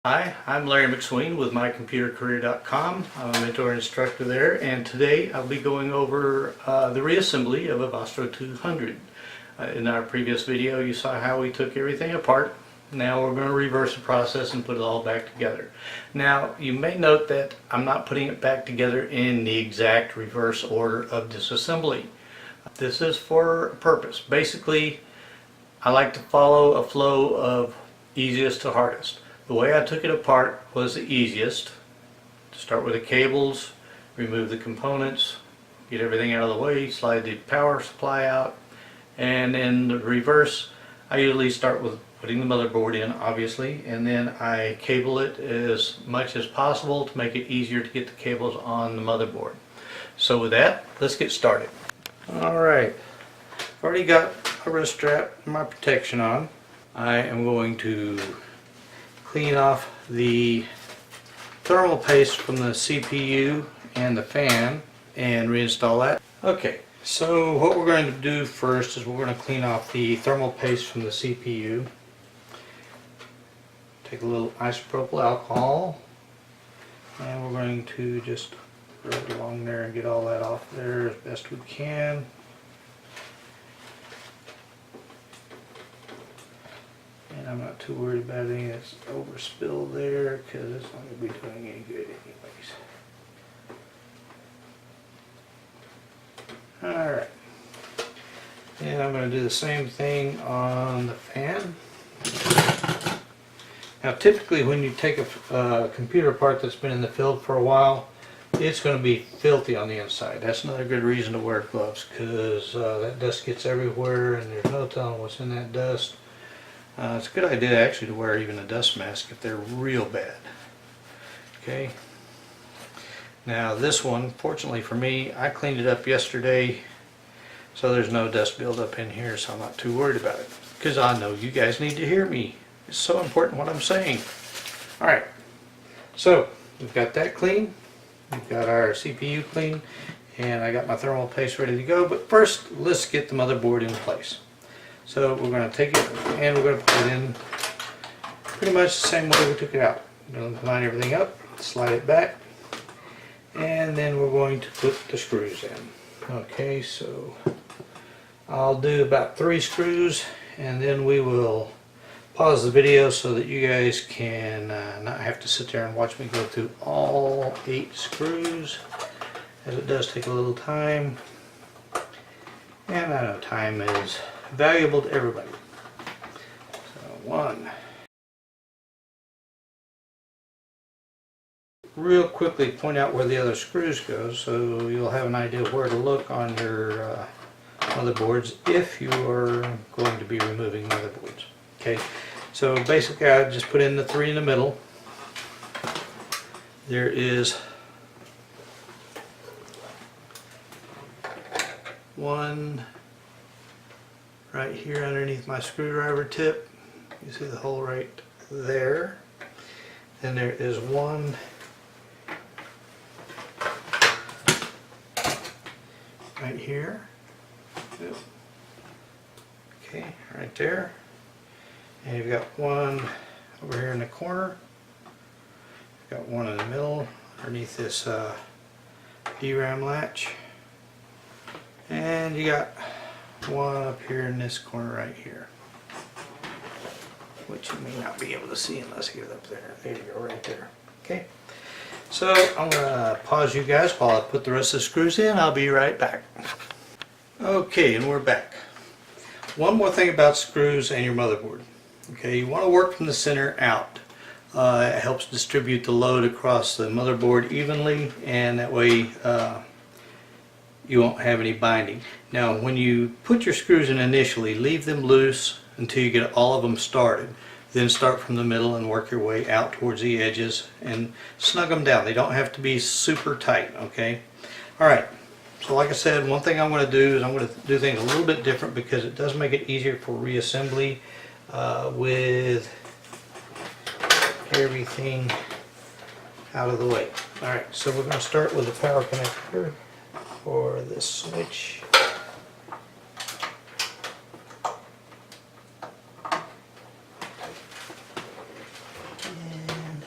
Hi, I'm Larry McSween with mycomputercareer.com. I'm a mentor and instructor there, and today I'll be going over the reassembly of a Vostro200. In our previous video you saw how we took everything apart. Now we're going to reverse the process and put it all back together. Now you may note that I'm not putting it back together in the exact reverse order of disassembly. This is for a purpose. Basically, I like to follow a flow of easiest to hardest. The way I took it apart was the easiest. Start with the cables, remove the components, get everything out of the way, slide the power supply out, and in the reverse I usually start with putting the motherboard in, obviously, and then I cable it as much as possible to make it easier to get the cables on the motherboard. So with that, let's get started. Alright, I've already got my wrist strap and my protection on. I am going to clean off the thermal paste from the CPU and the fan and reinstall that. Okay, so what we're going to do first is we're going to clean off the thermal paste from the CPU. Take a little isopropyl alcohol and we're going to just rub it along there and get all that off there as best we can. And I'm not too worried about any that's overspilled there because it's not going to be doing any good anyways. Alright. And I'm going to do the same thing on the fan. Now typically when you take a computer part that's been in the field for a while, it's going to be filthy on the inside. That's another good reason to wear gloves, because that dust gets everywhere and there's no telling what's in that dust. It's a good idea actually to wear even a dust mask if they're real bad. Okay. Now this one, fortunately for me, I cleaned it up yesterday, so there's no dust buildup in here, so I'm not too worried about it. Because I know you guys need to hear me. It's so important what I'm saying. Alright, so we've got that clean. We've got our CPU clean, and I got my thermal paste ready to go. But first, let's get the motherboard in place. So we're going to take it and we're going to put it in pretty much the same way we took it out. We're going to line everything up, slide it back, and then we're going to put the screws in. Okay, so I'll do about 3 screws and then we will pause the video so that you guys can not have to sit there and watch me go through all 8 screws, as it does take a little time, and I know time is valuable to everybody. So 1. Real quickly point out where the other screws go so you'll have an idea of where to look on your motherboards if you are going to be removing motherboards. Okay, so basically I just put in the 3 in the middle. There is 1 right here underneath my screwdriver tip. You see the hole right there. Then there is 1 right here. Okay, right there. And you've got 1 over here in the corner. You've got 1 in the middle underneath this DRAM latch. And you got 1 up here in this corner right here, which you may not be able to see unless you get up there. There you go, right there. Okay, so I'm going to pause you guys while I put the rest of the screws in. I'll be right back. Okay, and we're back. One more thing about screws and your motherboard. Okay, you want to work from the center out. It helps distribute the load across the motherboard evenly, and that way you won't have any binding. Now when you put your screws in initially, leave them loose until you get all of them started. Then start from the middle and work your way out towards the edges and snug them down. They don't have to be super tight, okay? Alright, so like I said, one thing I'm going to do is I'm going to do things a little bit different because it does make it easier for reassembly with everything out of the way. Alright, so we're going to start with the power connector for this switch. And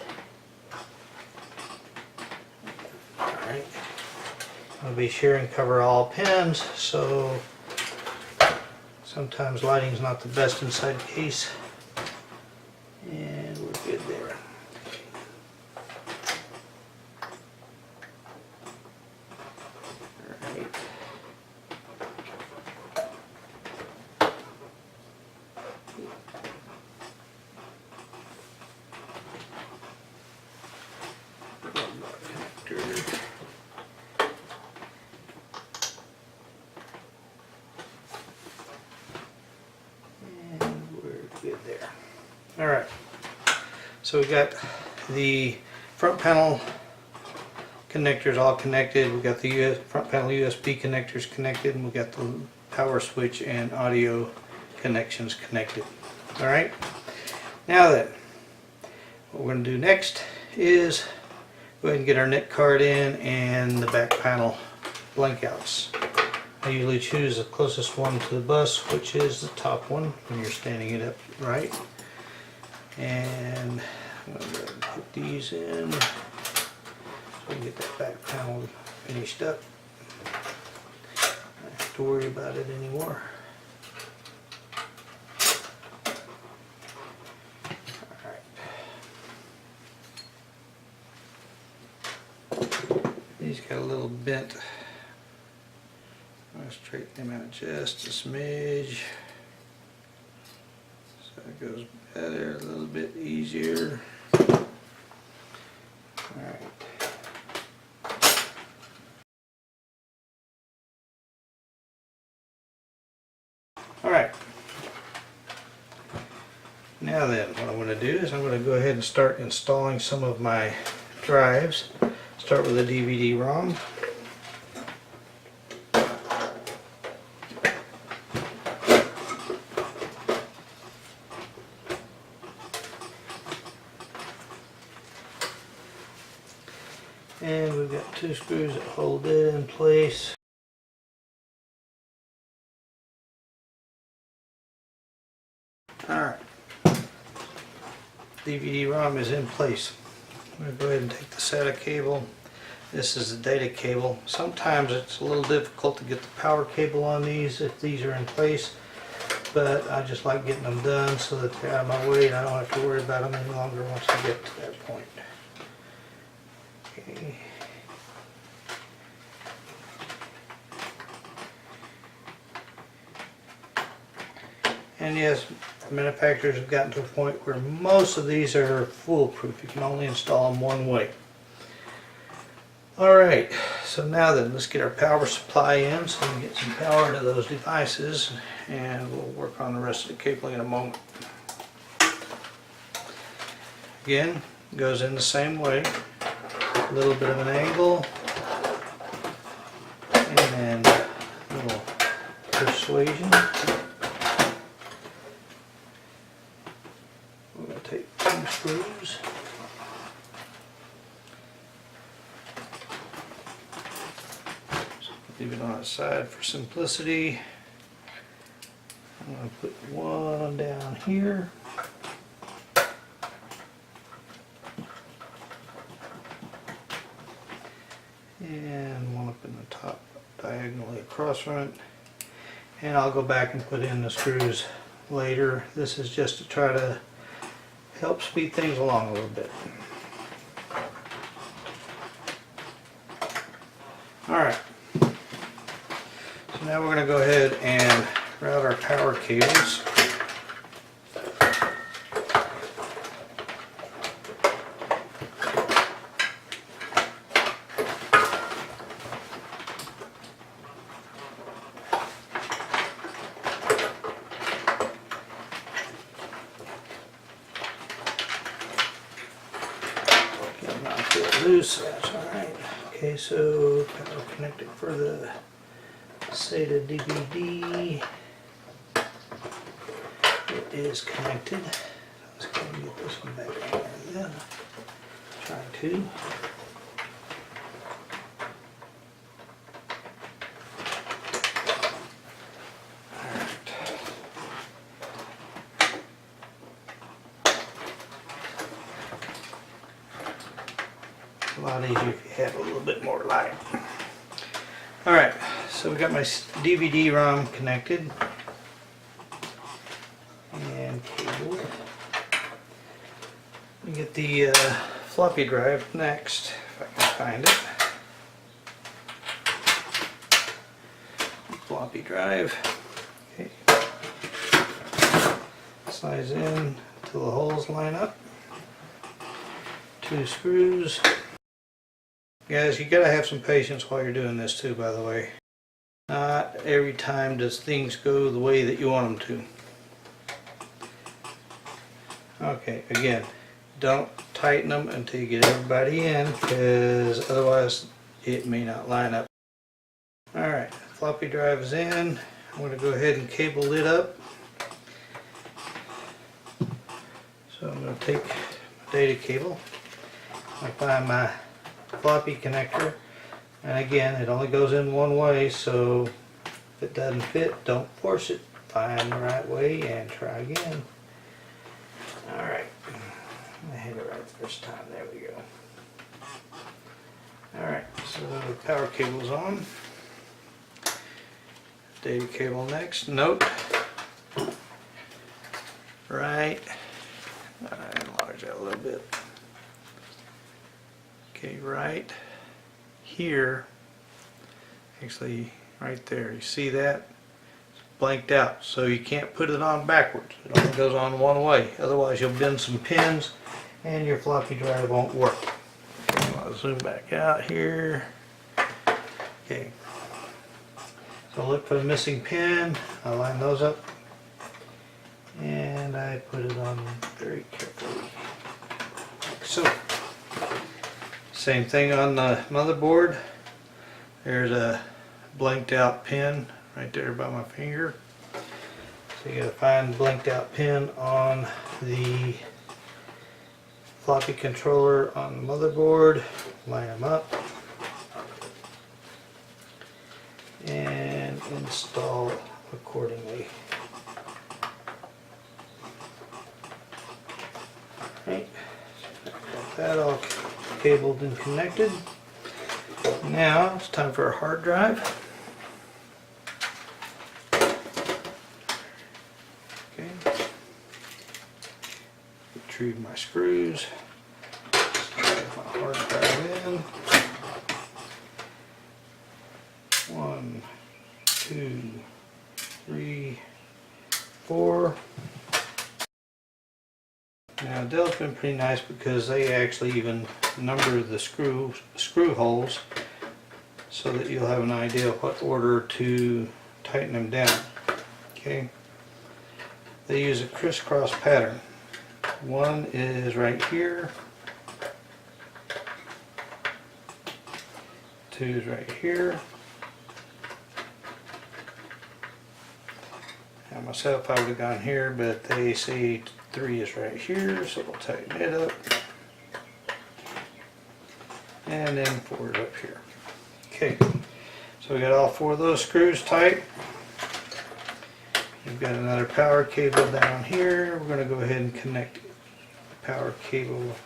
I'll be sure and cover all pins, so sometimes lighting's not the best inside the case. And we're good there. Alright. Connector. Good there. Alright, so we got the front panel connectors all connected. We got the front panel USB connectors connected, and we got the power switch and audio connections connected. Alright, now then, what we're going to do next is go ahead and get our NIC card in and the back panel blank outs. I usually choose the closest one to the bus, which is the top one when you're standing it up right. And I'm going to go ahead and put these in so we can get that back panel finished up. I don't have to worry about it anymore. Alright. These got a little bent. I'll straighten them out just a smidge so it goes better, a little bit easier. Alright. Alright. Now then, what I'm going to do is I'm going to go ahead and start installing some of my drives. Start with a DVD-ROM. And we've got two screws that hold it in place. Alright, DVD-ROM is in place. I'm going to go ahead and take the SATA cable. This is the data cable. Sometimes it's a little difficult to get the power cable on these if these are in place, but I just like getting them done so that they're out of my way and I don't have to worry about them any longer once I get to that point. Okay. And yes, manufacturers have gotten to a point where most of these are foolproof. You can only install them one way. Alright, so now then, let's get our power supply in so we can get some power to those devices, and we'll work on the rest of the cabling in a moment. Again, it goes in the same way. A little bit of an angle, and a little persuasion. We're going to take two screws. Leave it on its side for simplicity. I'm going to put one down here. And one up in the top diagonally across from it. And I'll go back and put in the screws later. This is just to try to help speed things along a little bit. Alright. So now we're going to go ahead and route our power cables. Not get loose, that's alright. Okay, so power connector for the SATA DVD. It is connected. Let's go and get this one back on there then. Try to. A lot easier if you have a little bit more light. Alright, so we got my DVD-ROM connected and cabled. We get the floppy drive next, if I can find it. Floppy drive. Okay. Slides in till the holes line up. 2 screws. Guys, you gotta have some patience while you're doing this too, by the way. Not every time does things go the way that you want them to. Okay, again, don't tighten them until you get everybody in, because otherwise it may not line up. Alright, floppy drive is in. I'm going to go ahead and cable it up. So I'm going to take my data cable. I find my floppy connector, and again, it only goes in one way, so if it doesn't fit, don't force it. Find the right way and try again. Alright, I hit it right the first time. There we go. Alright, so the power cable's on. Data cable next. Note. Right. Enlarge that a little bit. Okay, right here. Actually, right there. You see that? It's blanked out. So you can't put it on backwards. It only goes on one way. Otherwise, you'll bend some pins and your floppy drive won't work. Okay, I'll zoom back out here. Okay. So look for the missing pin, I line those up, and I put it on very carefully, like so. Same thing on the motherboard. There's a blanked out pin right there by my finger. So you gotta find the blanked out pin on the floppy controller on the motherboard, line them up, and install accordingly. Right, got that all cabled and connected. Now it's time for a hard drive. Okay, retrieve my screws, slide my hard drive in. 1, 2, 3, 4. Now Dell's been pretty nice because they actually even number the screw holes so that you'll have an idea of what order to tighten them down. Okay. They use a crisscross pattern. One is right here. 2 is right here. Now myself, I would have gone here, but they say 3 is right here, so we'll tighten it up. And then 4 is up here. Okay, so we got all 4 of those screws tight. We've got another power cable down here. We're going to go ahead and connect the power cable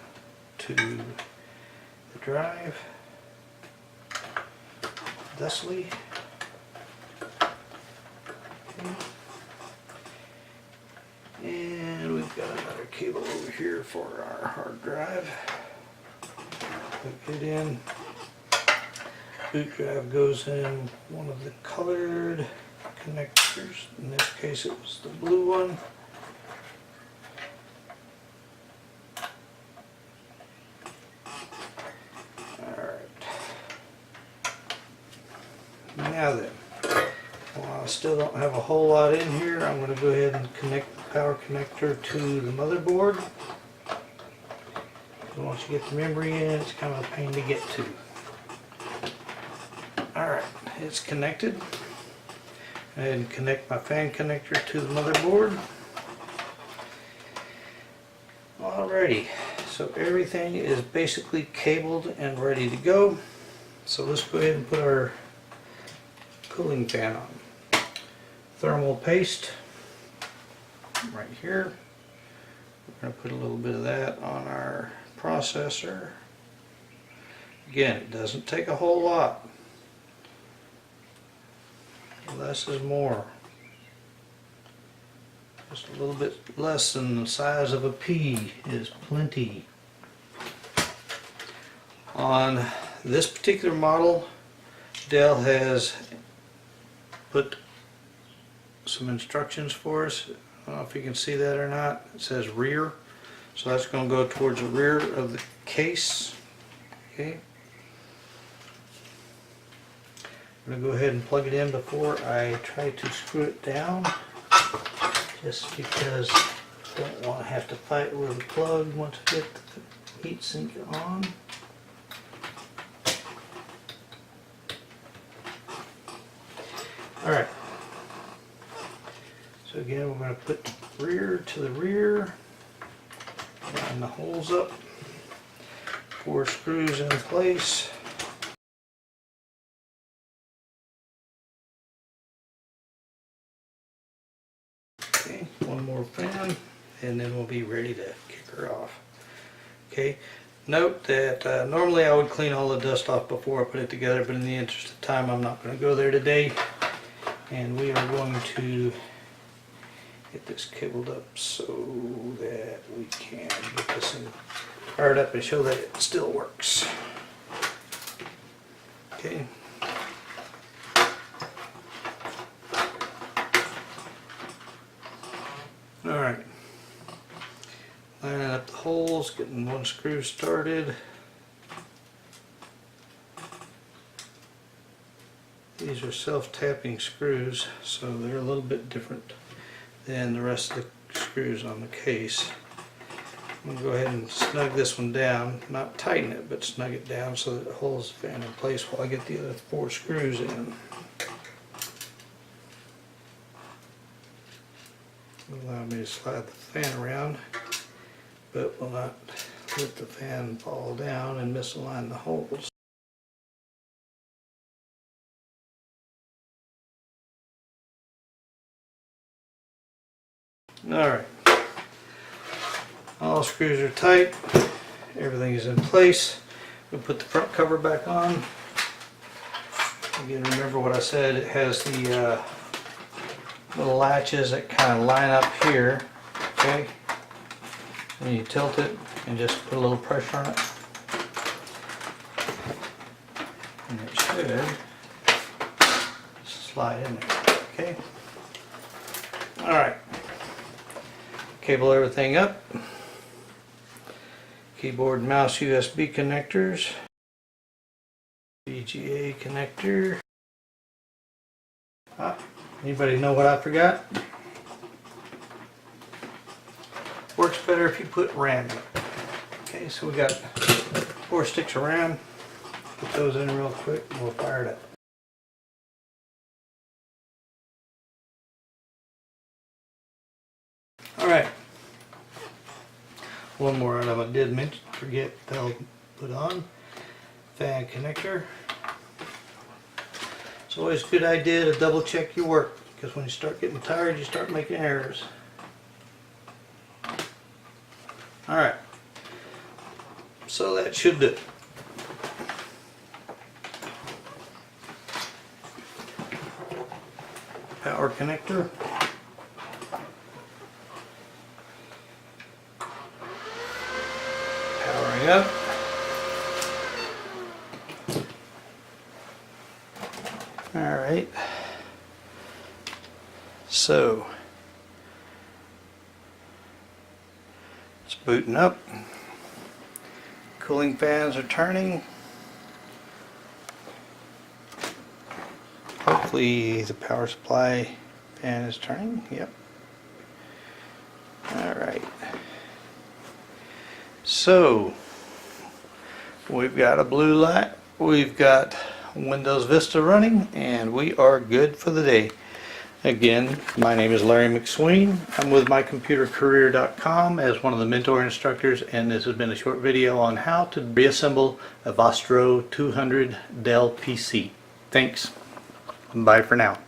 to the drive. Thusly. Okay. And we've got another cable over here for our hard drive. Plug it in. Boot drive goes in one of the colored connectors. In this case it was the blue one. Alright. Now then, while I still don't have a whole lot in here, I'm going to go ahead and connect the power connector to the motherboard. Once you get the memory in, it's kind of a pain to get to. Alright, it's connected. Go ahead and connect my fan connector to the motherboard. Alrighty, so everything is basically cabled and ready to go. So let's go ahead and put our cooling fan on. Thermal paste right here. We're going to put a little bit of that on our processor. Again, it doesn't take a whole lot. Less is more. Just a little bit less than the size of a pea is plenty. On this particular model, Dell has put some instructions for us. I don't know if you can see that or not. It says rear, so that's going to go towards the rear of the case. Okay. I'm going to go ahead and plug it in before I try to screw it down, just because I don't want to have to fight with the plug once I get the heat sink on. Alright, so again we're going to put rear to the rear, line the holes up, 4 screws in place. Okay, one more fan and then we'll be ready to kick her off. Okay, note that normally I would clean all the dust off before I put it together, but in the interest of time I'm not going to go there today. And we are going to get this cabled up so that we can get this thing fired up and show that it still works. Okay. Alright. Lining up the holes, getting one screw started. These are self-tapping screws, so they're a little bit different than the rest of the screws on the case. I'm going to go ahead and snug this one down, not tighten it, but snug it down so that it holds the fan in place while I get the other 4 screws in. Allow me to slide the fan around, but will not let the fan fall down and misalign the holes. Alright, all screws are tight, everything is in place. We'll put the front cover back on. Again, remember what I said, it has the little latches that kind of line up here, okay? And you tilt it and just put a little pressure on it. And it should slide in there, okay? Alright. Cable everything up. Keyboard and mouse USB connectors. VGA connector. Anybody know what I forgot? Works better if you put RAM in it. Okay, so we got 4 sticks of RAM. Put those in real quick and we'll fire it up. Alright, one more item I did forget to put on, fan connector. It's always a good idea to double check your work, because when you start getting tired you start making errors. Alright, so that should do it. Power connector. Powering up. Alright, so it's booting up. Cooling fans are turning. Hopefully the power supply fan is turning. Yep. Alright. So we've got a blue light. We've got Windows Vista running, and we are good for the day. Again, my name is Larry McSween. I'm with mycomputercareer.com as one of the mentor instructors, and this has been a short video on how to reassemble a Vostro200 Dell PC. Thanks. Bye for now.